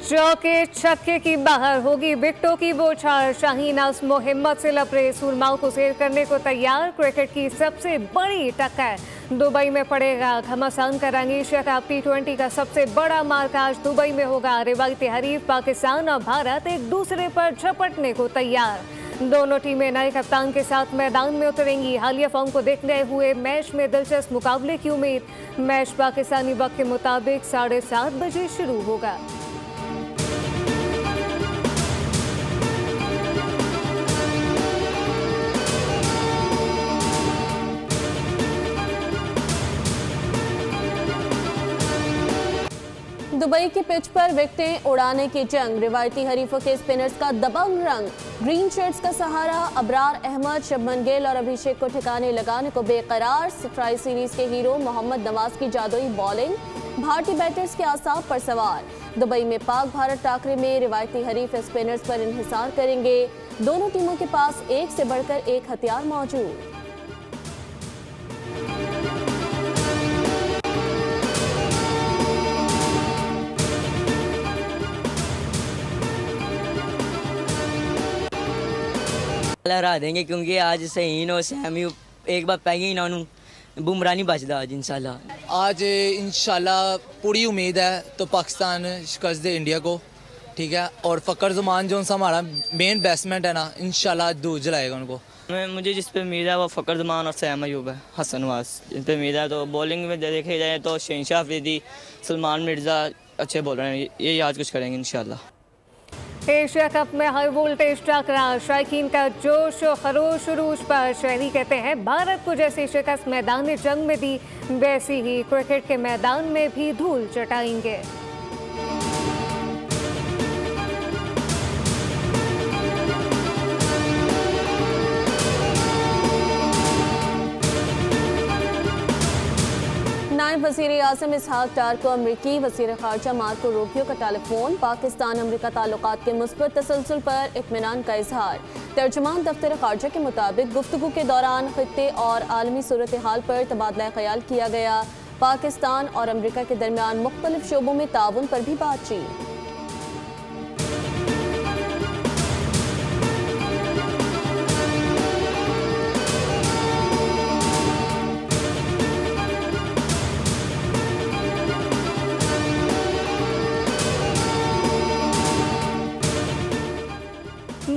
चौके छक्के की बाहर होगी विकेटों की बौछार। शाहीन आजम हिम्मत से लपरे सुरमाओं को सेर करने को तैयार। क्रिकेट की सबसे बड़ी टक्कर दुबई में पड़ेगा। घमासान करेंगे एशिया कप T20 का सबसे बड़ा मार्का आज दुबई में होगा। रिवायती हरीफ पाकिस्तान और भारत एक दूसरे पर झपटने को तैयार। दोनों टीमें नए कप्तान के साथ मैदान में उतरेंगी। हालिया फॉर्म को देखते हुए मैच में दिलचस्प मुकाबले की उम्मीद। मैच पाकिस्तानी वक्त के मुताबिक 7:30 बजे शुरू होगा। दुबई की पिच पर विकेटें उड़ाने की जंग। रिवायती हरीफों के स्पिनर्स का दबंग रंग। ग्रीन शर्ट्स का सहारा अबरार अहमद, शुभमन गिल और अभिषेक को ठिकाने लगाने को बेकरार। ट्राई सीरीज के हीरो मोहम्मद नवाज की जादुई बॉलिंग। भारतीय बैटर्स के आसाब पर सवार। दुबई में पाक भारत टाकरे में रिवायती हरीफ स्पिनर्स पर इन्हिसार करेंगे। दोनों टीमों के पास एक से बढ़कर एक हथियार मौजूद। हरा देंगे क्योंकि आज सहीन और सैमी एक बार पैगी ना बुमराह नहीं बचता आज इंशाल्लाह। आज इंशाल्लाह पूरी उम्मीद है तो पाकिस्तान शिकस्त दे इंडिया को, ठीक है। और फ़कर ज़मान जो हमारा मेन बैट्समैन है ना, इंशाल्लाह दूर जलाएगा उनको। मुझे जिस पे उम्मीद है वो फ़कर ज़मान और सैम अयूब है, हसन नवाज जिन पे उम्मीद है। तो बॉलिंग में देखे जाए तो शहनशाह अफरीदी, सलमान मिर्ज़ा अच्छे बॉलर हैं, ये आज कुछ करेंगे इंशाल्लाह। एशिया कप में हाई वोल्टेज टकराव। शायकीन का जोश और खरोश उरूज पर। शहरी कहते हैं भारत को जैसी शिकस्त मैदान जंग में दी वैसी ही क्रिकेट के मैदान में भी धूल चटाएंगे। नायब वज़ीर आज़म इसहाक डार को अमरीकी वज़ीर ख़ारजा मार्को रूबियो का टेलीफोन। पाकिस्तान अमरीका ताल्लुकात के मुस्बत तसलसल पर इत्मीनान का इजहार। तर्जुमान दफ्तर ख़ारजा के मुताबिक गुफ्तगू के दौरान ख़ित्ते और आलमी सूरत हाल पर तबादला ख्याल किया गया। पाकिस्तान और अमरीका के दरमियान मुख्तलिफ शोबों में ताउन पर भी बातचीत।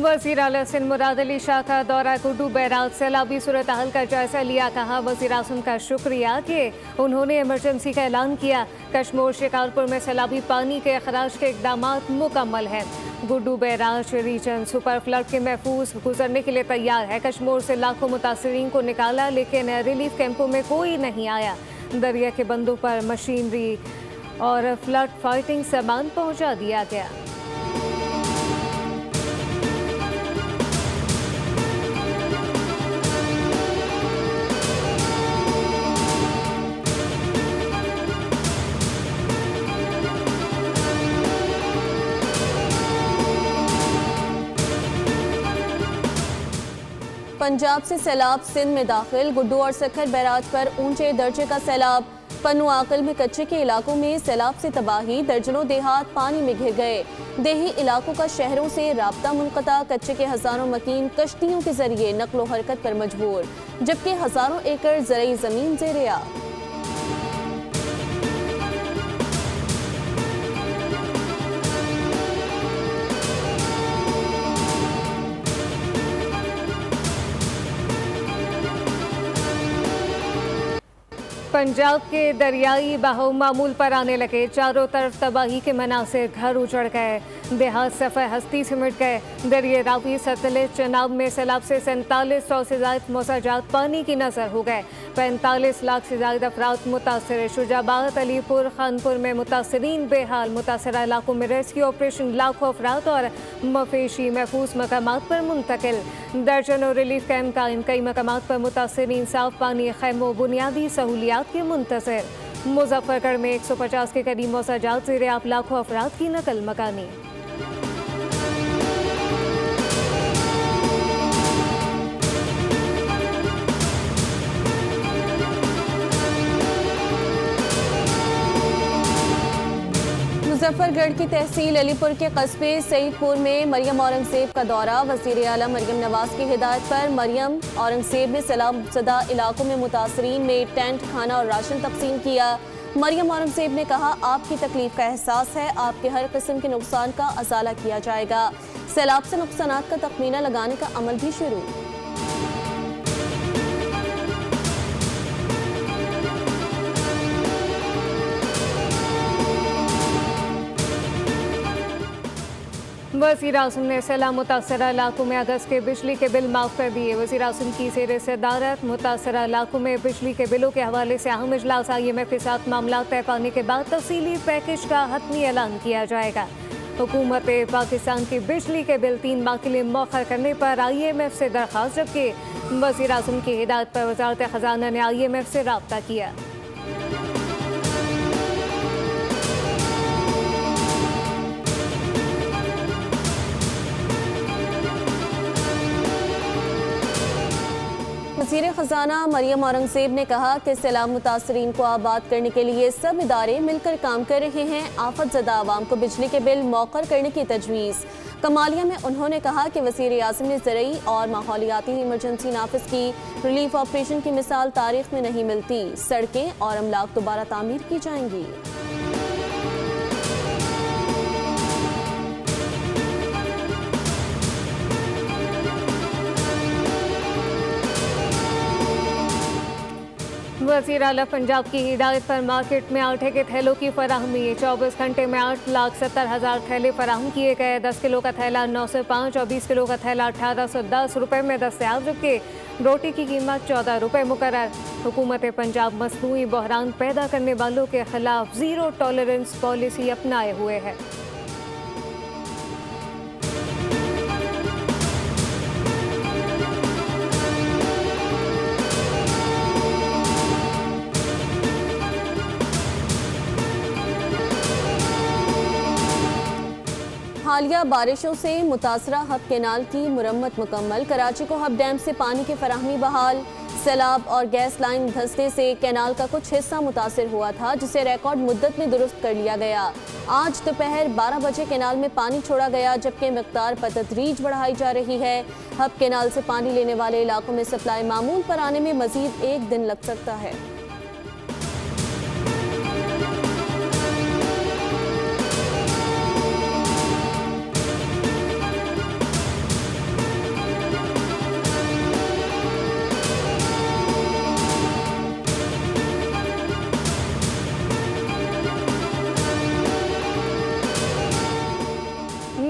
वज़ीर आला सिंध मुराद अली शाह का दौरा गुड्डू बैराज। सैलाबी सूरत हाल का जायजा लिया। कहा वज़ीर आज़म का शुक्रिया कि उन्होंने इमरजेंसी का ऐलान किया। कश्मीर शिकारपुर में सैलाबी पानी के अखराज के इकदाम मुकम्मल है। Guddu barrage region super flood के महफूज गुजरने के लिए तैयार है। कश्मीर से लाखों मुतासरीन को निकाला लेकिन रिलीफ कैंपों में कोई नहीं आया। दरिया के बंदों पर मशीनरी और फ्लड फाइटिंग सामान पहुँचा दिया गया। पंजाब से सैलाब सिंध में दाखिल। गुड्डू और सखर बैराज पर ऊंचे दर्जे का सैलाब। पन्नू आकल में कच्चे के इलाकों में सैलाब से तबाही। दर्जनों देहात पानी में घिर गए। देही इलाकों का शहरों से राब्ता मुनक़ता। कच्चे के हजारों मकीन कश्तियों के जरिए नकलो हरकत पर मजबूर, जबकि हजारों एकड़ ज़रई ज़मीन ज़ेर-ए-आब। पंजाब के दरियाई बहाव मामूल पर आने लगे। चारों तरफ तबाही के मनासिर। घर उजड़ गए, देहात सफ़र हस्ती सिमट गए। दरिया रावी सतलज चनाब में सैलाब से 4700 से ज़ायद मौसाजात पानी की नज़र हो गए। 45 लाख से ज़ायद अफराद मुतासर। शुजाबाद, अलीपुर, खानपुर में मुतासरीन बेहाल। मुतासरा इलाकों में रेस्क्यू ऑपरेशन। लाखों अफराद और मवेशी महफूज मकामात पर मुंतकिल। दर्जनों रिलीफ कैंप कायम। कई मकामात पर मुतासरीन साफ पानी, खैमों, बुनियादी सहूलियात के मुंतज़िर। मुजफ्फरगढ़ में 150 के करीब मौसाजात ज़ेर-ए-आब। लाखों अफराद की नकल मकानी। मुजफ्फरगढ़ की तहसील अलीपुर के कस्बे सईदपुर में मरियम औरंगजेब का दौरा। वज़ीर आला मरियम नवाज की हिदायत पर मरियम औरंगजेब ने सैलाबज़दा इलाकों में मुतासरीन में टेंट, खाना और राशन तकसीम किया। मरियम औरंगजेब ने कहा, आपकी तकलीफ का एहसास है, आपके हर किस्म के नुकसान का अजाला किया जाएगा। सैलाब से नुकसानात का तखमीना लगाने का अमल भी शुरू। वज़ीर आज़म ने सैलाब मुतासरा इलाकों में अगस्त के बिजली के बिल माफ़ कर दिए। वज़ीर आज़म की ज़ेर सदारत मुतासरा इलाकों में बिजली के बिलों के हवाले से अहम इजलास IMF के साथ मामला तय पाने के बाद तफसीली पैकेज का हतमी ऐलान किया जाएगा। हुकूमत पाकिस्तान की बिजली के बिल 3 माह के लिए मौखर करने पर IMF से दरख्वास्त, जबकि वज़ीर आज़म की हिदायत पर वज़ारत ख़ज़ाना ने IMF से रब्ता किया। वज़ीर ख़ज़ाना मरियम औरंगजेब ने कहा कि सैलाब मुतासरीन को आबाद करने के लिए सब इदारे मिलकर काम कर रहे हैं। आफत ज़दा आवाम को बिजली के बिल मौखर करने की तजवीज़। कमालिया में उन्होंने कहा कि वज़ीर आज़म ने ज़रई और माहौलियाती इमरजेंसी नाफिज की। रिलीफ ऑपरेशन की मिसाल तारीख में नहीं मिलती। सड़कें और अमलाक दोबारा तामीर की जाएंगी। वज़ीर आला पंजाब की हिदायत पर मार्केट में आटे के थैलों की फराहमी। 24 घंटे में 8,70,000 थैले फराहम किए गए। 10 किलो का थैला 905 और 20 किलो का थैला 1810 रुपये में दस्तयाब, जबकि रोटी की कीमत 14 रुपये मुकर्रर। हुकूमत पंजाब मसनूई बहरान पैदा करने वालों के खिलाफ ज़ीरो टॉलरेंस पॉलिसी अपनाए हुए है। हालिया बारिशों से मुतासरा हब कैनाल की मुरम्मत मुकम्मल। कराची को हब डैम से पानी की फराहमी बहाल। सैलाब और गैस लाइन धंसने से कैनाल का कुछ हिस्सा मुतासर हुआ था, जिसे रिकॉर्ड मुद्दत में दुरुस्त कर लिया गया। आज दोपहर 12 बजे कैनाल में पानी छोड़ा गया, जबकि मिक़दार बतदरीज बढ़ाई जा रही है। हब कैनाल से पानी लेने वाले इलाकों में सप्लाई मामूल पर आने में मजीद 1 दिन लग सकता है।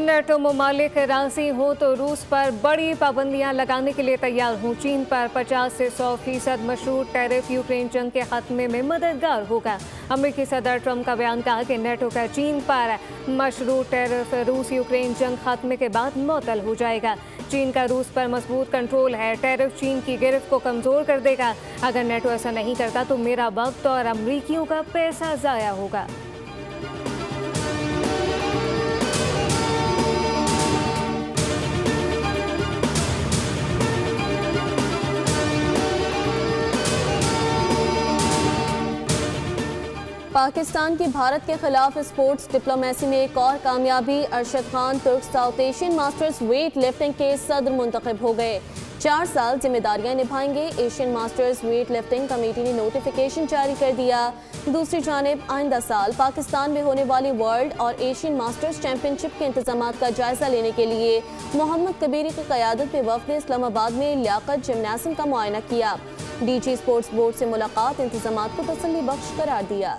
नेटो ममालिक राजी हो तो रूस पर बड़ी पाबंदियां लगाने के लिए तैयार हूँ। चीन पर 50 से 100% मशरूत टैरिफ यूक्रेन जंग के खात्मे में मददगार होगा। अमेरिकी सदर ट्रंप का बयान कहा कि नेटो का चीन पर मशरूत टैरिफ रूस यूक्रेन जंग खात्मे के बाद मुअत्तल हो जाएगा। चीन का रूस पर मजबूत कंट्रोल है। टैरिफ चीन की गिरफ्त को कमज़ोर कर देगा। अगर नेटो ऐसा नहीं करता तो मेरा वक्त और अमरीकियों का पैसा ज़ाया होगा। पाकिस्तान की भारत के खिलाफ स्पोर्ट्स डिप्लोमेसी में एक और कामयाबी। अरशद खान तुर्क south Asian masters weight lifting के सदर मुंतखब हो गए। 4 साल जिम्मेदारियां निभाएंगे। Asian masters weight lifting committee ने नोटिफिकेशन जारी कर दिया। दूसरी जानिब आइंदा साल पाकिस्तान में होने वाली वर्ल्ड और एशियन मास्टर्स चैंपियनशिप के इंतजामात का जायजा लेने के लिए मोहम्मद कबीरी की क़यादत में वफ़द ने इस्लामाबाद में लियाकत जिम्नासियम का मुआयना किया। डीजी स्पोर्ट्स बोर्ड से मुलाकात इंतजामात को तसल्ली बख्श करार दिया।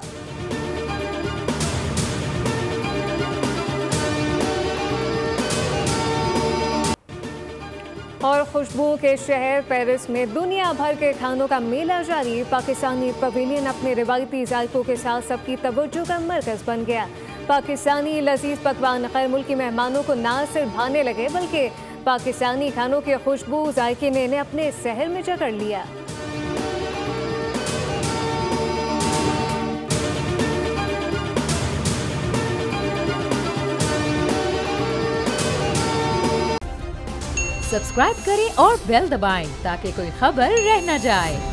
और खुशबुओं के शहर पेरिस में दुनिया भर के खानों का मेला जारी। पाकिस्तानी पवेलियन अपने रिवायती जायकों के साथ सबकी तवज्जो का मरकज बन गया। पाकिस्तानी लजीज पकवान गैर मुल्की मेहमानों को ना सिर्फ भाने लगे, बल्कि पाकिस्तानी खानों की खुशबू जायके ने इन्हें अपने शहर में जकड़ लिया। सब्सक्राइब करें और बेल दबाएं ताकि कोई खबर रह न जाए।